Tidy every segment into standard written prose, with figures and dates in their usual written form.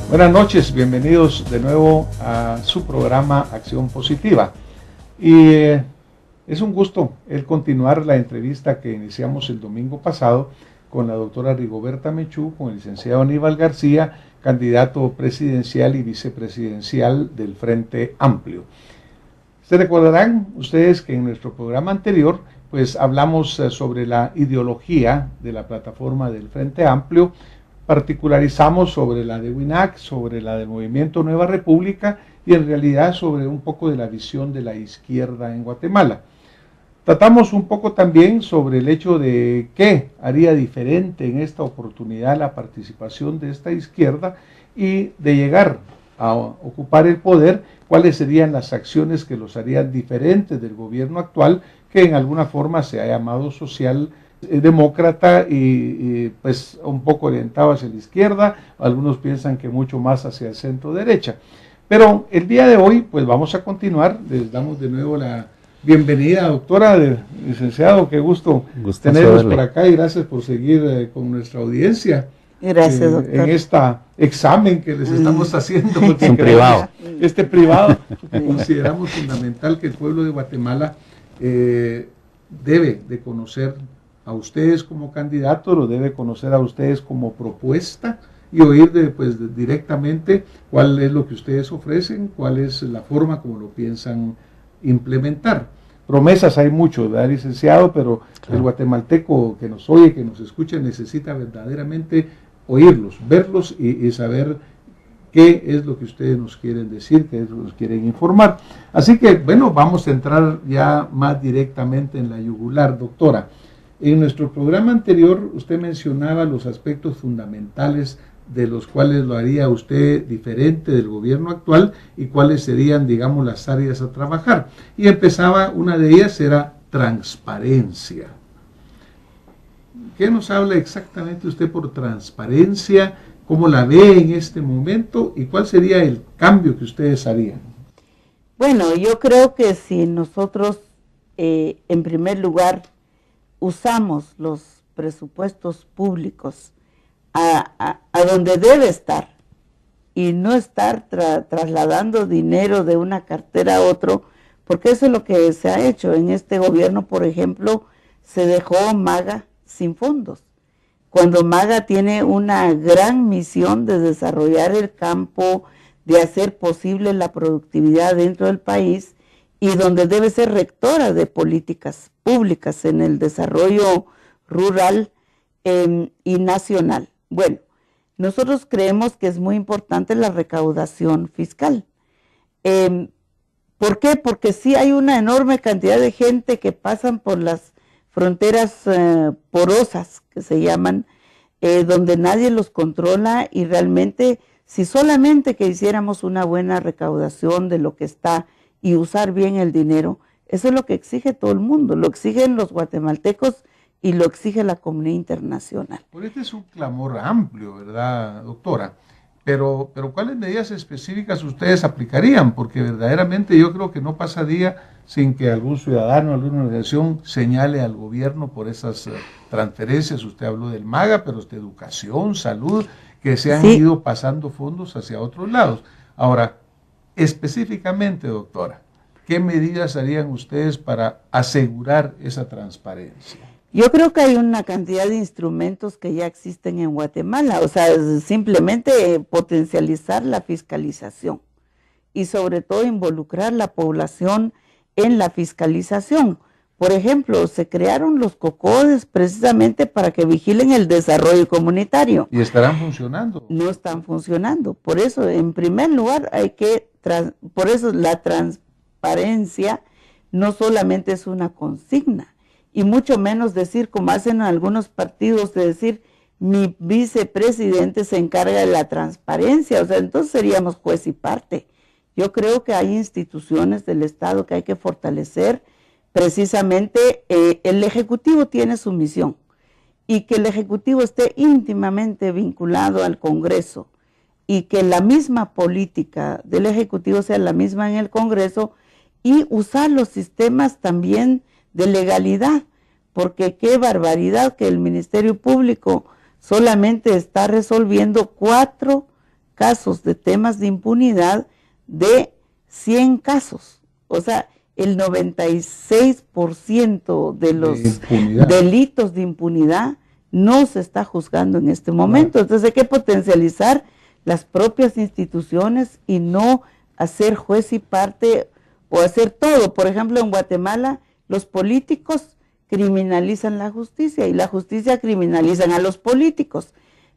Buenas noches, bienvenidos de nuevo a su programa Acción Positiva. Y es un gusto el continuar la entrevista que iniciamos el domingo pasado con la doctora Rigoberta Menchú, con el licenciado Aníbal García, candidato presidencial y vicepresidencial del Frente Amplio. Se recordarán ustedes que en nuestro programa anterior pues hablamos sobre la ideología de la plataforma del Frente Amplio, particularizamos sobre la de WINAC, sobre la del Movimiento Nueva República y en realidad sobre un poco de la visión de la izquierda en Guatemala. Tratamos un poco también sobre el hecho de qué haría diferente en esta oportunidad la participación de esta izquierda y de llegar a ocupar el poder, cuáles serían las acciones que los harían diferentes del gobierno actual, que en alguna forma se ha llamado socialdemócrata y pues un poco orientado hacia la izquierda, algunos piensan que mucho más hacia el centro derecha. Pero el día de hoy pues vamos a continuar, les damos de nuevo la bienvenida, doctora, licenciado, qué gusto tenerlos por acá y gracias por seguir con nuestra audiencia. Gracias, doctor. En este examen que les estamos haciendo, porque es privado. Privado, porque consideramos fundamental que el pueblo de Guatemala debe de conocer a ustedes como candidato, lo debe conocer a ustedes como propuesta y oír directamente cuál es lo que ustedes ofrecen, cuál es la forma como lo piensan implementar. Promesas hay mucho, ¿verdad, licenciado? Pero claro, el guatemalteco que nos oye, que nos escucha, necesita verdaderamente oírlos, verlos y saber qué es lo que ustedes nos quieren decir, qué es lo que nos quieren informar. Así que, bueno, vamos a entrar ya más directamente en la yugular, doctora. En nuestro programa anterior usted mencionaba los aspectos fundamentales de los cuales lo haría usted diferente del gobierno actual y cuáles serían, digamos, las áreas a trabajar. Y empezaba, una de ellas era transparencia. ¿Qué nos habla exactamente usted por transparencia? ¿Cómo la ve en este momento? ¿Y cuál sería el cambio que ustedes harían? Bueno, yo creo que si nosotros, en primer lugar, usamos los presupuestos públicos a donde debe estar y no estar trasladando dinero de una cartera a otro, porque eso es lo que se ha hecho. En este gobierno, por ejemplo, se dejó MAGA sin fondos, cuando MAGA tiene una gran misión de desarrollar el campo, de hacer posible la productividad dentro del país y donde debe ser rectora de políticas públicas en el desarrollo rural y nacional. Bueno, nosotros creemos que es muy importante la recaudación fiscal. ¿Por qué? Porque sí hay una enorme cantidad de gente que pasan por las fronteras porosas, que se llaman, donde nadie los controla y realmente, si solamente que hiciéramos una buena recaudación de lo que está y usar bien el dinero, eso es lo que exige todo el mundo, lo exigen los guatemaltecos y lo exige la comunidad internacional. Pues este es un clamor amplio, ¿verdad, doctora? Pero ¿cuáles medidas específicas ustedes aplicarían? Porque verdaderamente yo creo que no pasa día sin que algún ciudadano, alguna organización señale al gobierno por esas transferencias. Usted habló del MAGA, pero de educación, salud, que se han ido pasando fondos hacia otros lados. Ahora, específicamente, doctora, ¿qué medidas harían ustedes para asegurar esa transparencia? Yo creo que hay una cantidad de instrumentos que ya existen en Guatemala, o sea, simplemente potencializar la fiscalización y sobre todo involucrar la población en la fiscalización. Por ejemplo, se crearon los COCODES precisamente para que vigilen el desarrollo comunitario. ¿Y estarán funcionando? No están funcionando. Por eso, en primer lugar, por eso la transparencia no solamente es una consigna, y mucho menos decir, como hacen algunos partidos, de decir, mi vicepresidente se encarga de la transparencia, o sea, entonces seríamos juez y parte. Yo creo que hay instituciones del Estado que hay que fortalecer. Precisamente el Ejecutivo tiene su misión, y que el Ejecutivo esté íntimamente vinculado al Congreso, y que la misma política del Ejecutivo sea la misma en el Congreso, y usar los sistemas también de legalidad, porque qué barbaridad que el Ministerio Público solamente está resolviendo 4 casos de temas de impunidad de 100 casos. O sea, el 96% de los delitos de impunidad no se está juzgando en este momento. Entonces hay que potencializar las propias instituciones y no hacer juez y parte o hacer todo. Por ejemplo, en Guatemala los políticos criminalizan la justicia y la justicia criminalizan a los políticos.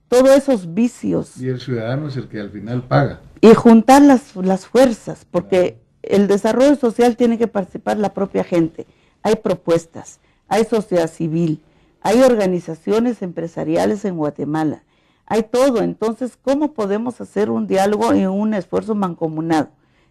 Todos esos vicios. Y el ciudadano es el que al final paga. Y juntar las fuerzas, porque el desarrollo social tiene que participar la propia gente. Hay propuestas, hay sociedad civil, hay organizaciones empresariales en Guatemala, hay todo. Entonces, ¿cómo podemos hacer un diálogo y un esfuerzo mancomunado?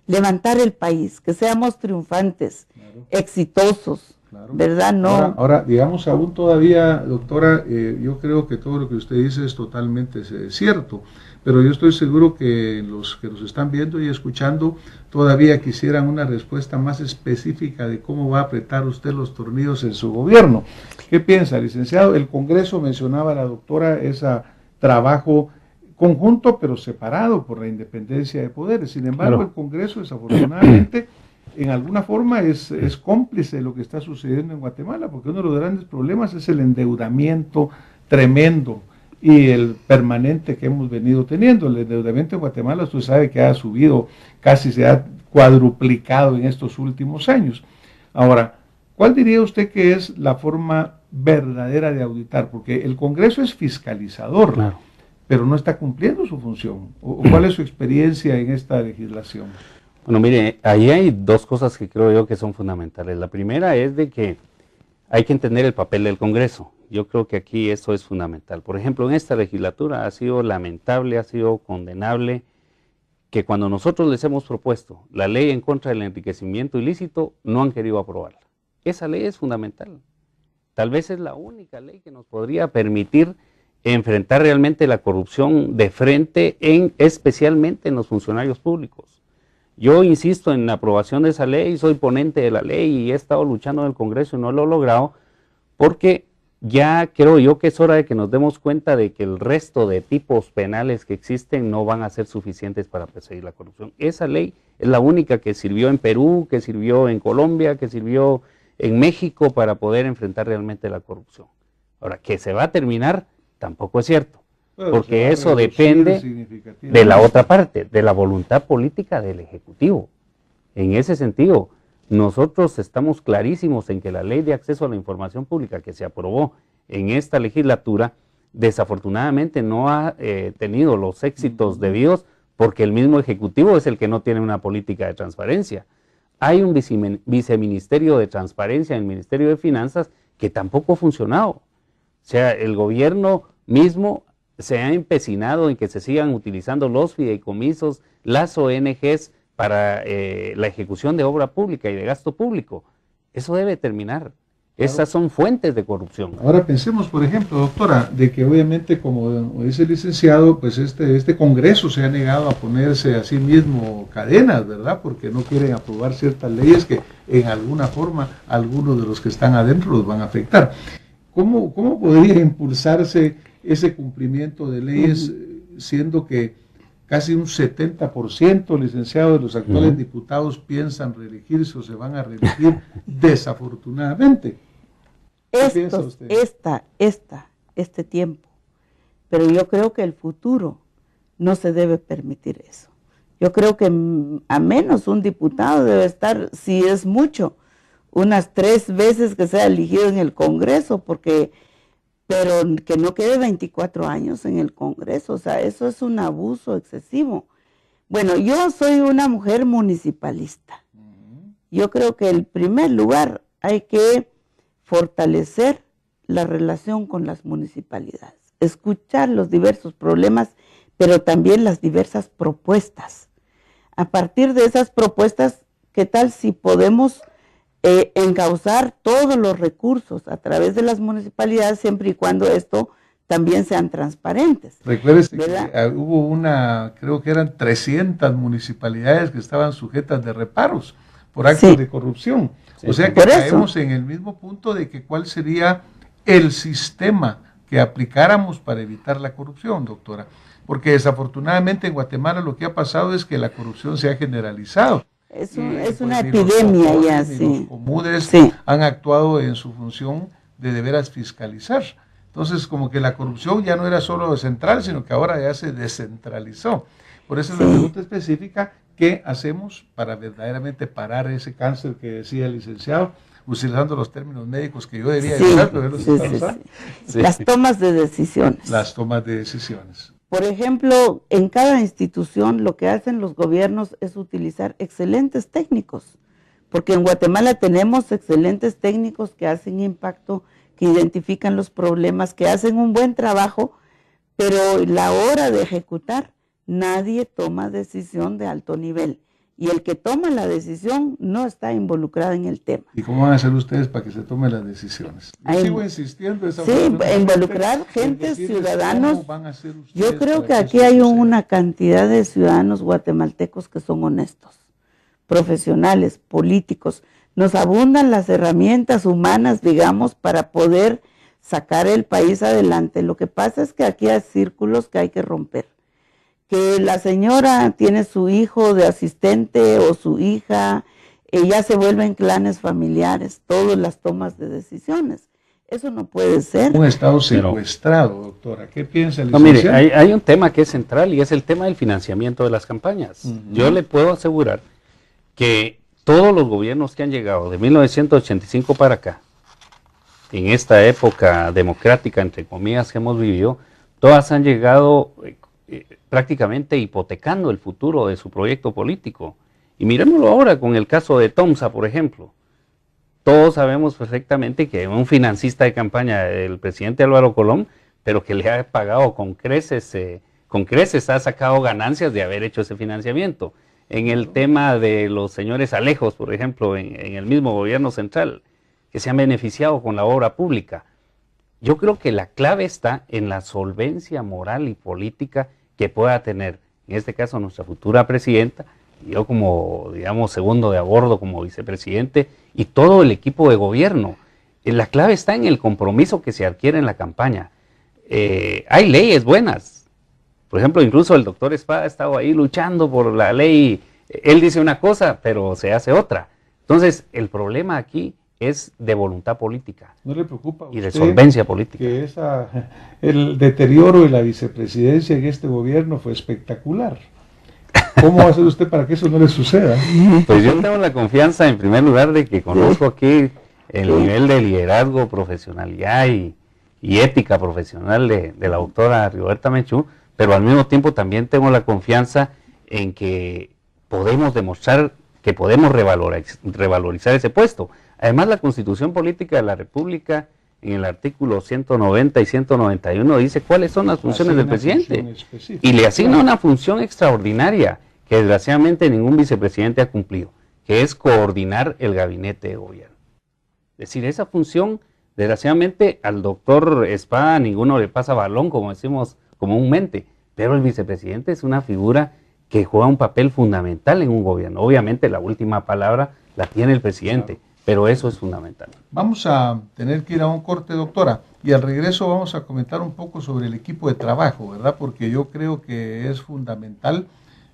Levantar el país, que seamos triunfantes, exitosos, ¿verdad? No. Ahora, digamos, aún todavía, doctora, yo creo que todo lo que usted dice es totalmente cierto, pero yo estoy seguro que los que nos están viendo y escuchando todavía quisieran una respuesta más específica de cómo va a apretar usted los tornillos en su gobierno. ¿Qué piensa, licenciado? El Congreso, mencionaba la doctora, ese trabajo conjunto pero separado por la independencia de poderes. Sin embargo, el Congreso, desafortunadamente, en alguna forma es cómplice de lo que está sucediendo en Guatemala, porque uno de los grandes problemas es el endeudamiento tremendo y el permanente que hemos venido teniendo. El endeudamiento en Guatemala, usted sabe que ha subido, casi se ha cuadruplicado en estos últimos años. Ahora, ¿cuál diría usted que es la forma verdadera de auditar? Porque el Congreso es fiscalizador, pero no está cumpliendo su función. ¿Cuál es su experiencia en esta legislación? Bueno, mire, ahí hay dos cosas que creo yo que son fundamentales. La primera es de que hay que entender el papel del Congreso. Yo creo que aquí eso es fundamental. Por ejemplo, en esta legislatura ha sido lamentable, ha sido condenable que cuando nosotros les hemos propuesto la ley en contra del enriquecimiento ilícito, no han querido aprobarla. Esa ley es fundamental. Tal vez es la única ley que nos podría permitir enfrentar realmente la corrupción de frente, especialmente en los funcionarios públicos. Yo insisto en la aprobación de esa ley, soy ponente de la ley y he estado luchando en el Congreso y no lo he logrado, porque ya creo yo que es hora de que nos demos cuenta de que el resto de tipos penales que existen no van a ser suficientes para perseguir la corrupción. Esa ley es la única que sirvió en Perú, que sirvió en Colombia, que sirvió en México para poder enfrentar realmente la corrupción. Ahora, que se va a terminar, tampoco es cierto. Porque eso depende de la otra parte, de la voluntad política del Ejecutivo. En ese sentido, nosotros estamos clarísimos en que la Ley de Acceso a la Información Pública que se aprobó en esta legislatura, desafortunadamente no ha tenido los éxitos debidos porque el mismo Ejecutivo es el que no tiene una política de transparencia. Hay un viceministerio de transparencia en el Ministerio de Finanzas que tampoco ha funcionado. O sea, el gobierno mismo se ha empecinado en que se sigan utilizando los fideicomisos, las ONGs para la ejecución de obra pública y de gasto público. Eso debe terminar. Esas son fuentes de corrupción. Ahora pensemos, por ejemplo, doctora, de que obviamente, como dice el licenciado, pues este Congreso se ha negado a ponerse a sí mismo cadenas, ¿verdad? Porque no quieren aprobar ciertas leyes que en alguna forma algunos de los que están adentro los van a afectar. ¿Cómo podría impulsarse ese cumplimiento de leyes, siendo que casi un 70%, licenciado, de los actuales diputados piensan reelegirse o se van a reelegir desafortunadamente? Este tiempo, pero yo creo que el futuro no se debe permitir eso. Yo creo que a menos un diputado debe estar, si es mucho, unas 3 veces que sea elegido en el Congreso, pero que no quede 24 años en el Congreso, o sea, eso es un abuso excesivo. Bueno, yo soy una mujer municipalista. Yo creo que en primer lugar hay que fortalecer la relación con las municipalidades, escuchar los diversos problemas, pero también las diversas propuestas. A partir de esas propuestas, ¿qué tal si podemos encauzar todos los recursos a través de las municipalidades, siempre y cuando esto también sean transparentes? Recuérdese que hubo creo que eran 300 municipalidades que estaban sujetas de reparos por actos de corrupción. O sea que caemos en el mismo punto de que cuál sería el sistema que aplicáramos para evitar la corrupción, doctora. Porque desafortunadamente en Guatemala lo que ha pasado es que la corrupción se ha generalizado. Es una epidemia ya, sí. Los comunes sí. han actuado en su función de veras fiscalizar. Entonces, como que la corrupción ya no era solo central, sino que ahora ya se descentralizó. Por eso la pregunta específica, ¿qué hacemos para verdaderamente parar ese cáncer que decía el licenciado, utilizando los términos médicos que yo debía usar, pero él los está usando? Las tomas de decisiones. Las tomas de decisiones. Por ejemplo, en cada institución lo que hacen los gobiernos es utilizar excelentes técnicos, porque en Guatemala tenemos excelentes técnicos que hacen impacto, que identifican los problemas, que hacen un buen trabajo, pero la hora de ejecutar, nadie toma decisión de alto nivel. Y el que toma la decisión no está involucrado en el tema. ¿Y cómo van a hacer ustedes para que se tomen las decisiones? Yo sigo insistiendo. Involucrar gente, ciudadanos. Yo creo que aquí hay una cantidad de ciudadanos guatemaltecos que son honestos, profesionales, políticos. Nos abundan las herramientas humanas, digamos, para poder sacar el país adelante. Lo que pasa es que aquí hay círculos que hay que romper. Que la señora tiene su hijo de asistente o su hija, ya se vuelven clanes familiares, todas las tomas de decisiones. Eso no puede ser. Un Estado secuestrado, doctora. ¿Qué piensa el licenciado? No, mire, hay un tema que es central y es el tema del financiamiento de las campañas. Yo le puedo asegurar que todos los gobiernos que han llegado de 1985 para acá, en esta época democrática, entre comillas, que hemos vivido, todas han llegado prácticamente hipotecando el futuro de su proyecto político. Y mirémoslo ahora con el caso de Tomsa, por ejemplo. Todos sabemos perfectamente que un financista de campaña del presidente Álvaro Colón, pero que le ha pagado con creces, ha sacado ganancias de haber hecho ese financiamiento. En el tema de los señores Alejos, por ejemplo, en el mismo gobierno central, que se han beneficiado con la obra pública. Yo creo que la clave está en la solvencia moral y política que pueda tener, en este caso, nuestra futura presidenta, yo como, digamos, segundo de a bordo, como vicepresidente, y todo el equipo de gobierno. La clave está en el compromiso que se adquiere en la campaña. Hay leyes buenas. Por ejemplo, incluso el doctor Espada ha estado ahí luchando por la ley. Él dice una cosa, pero se hace otra. Entonces, el problema aquí es de voluntad política. ¿No le preocupa a y de solvencia política? Que el deterioro de la vicepresidencia en este gobierno fue espectacular. ¿Cómo va a hacer usted para que eso no le suceda? Pues yo tengo la confianza, en primer lugar, de que conozco aquí el nivel de liderazgo, profesionalidad y ética profesional de la doctora Rigoberta Menchú, pero al mismo tiempo también tengo la confianza en que podemos demostrar que podemos revalorizar ese puesto. Además, la Constitución Política de la República, en el artículo 190 y 191, dice cuáles son las funciones del presidente. Y le asigna una función extraordinaria que desgraciadamente ningún vicepresidente ha cumplido, que es coordinar el gabinete de gobierno. Es decir, esa función, desgraciadamente, al doctor Espada ninguno le pasa balón, como decimos comúnmente, pero el vicepresidente es una figura que juega un papel fundamental en un gobierno. Obviamente la última palabra la tiene el presidente. Claro. Pero eso es fundamental. Vamos a tener que ir a un corte, doctora, y al regreso vamos a comentar un poco sobre el equipo de trabajo, ¿verdad? Porque yo creo que es fundamental.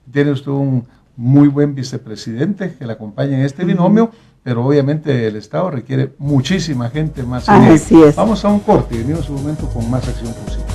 Tiene usted un muy buen vicepresidente que le acompaña en este binomio, pero obviamente el Estado requiere muchísima gente más. Así es. Vamos a un corte y venimos un momento con más Acción Positiva.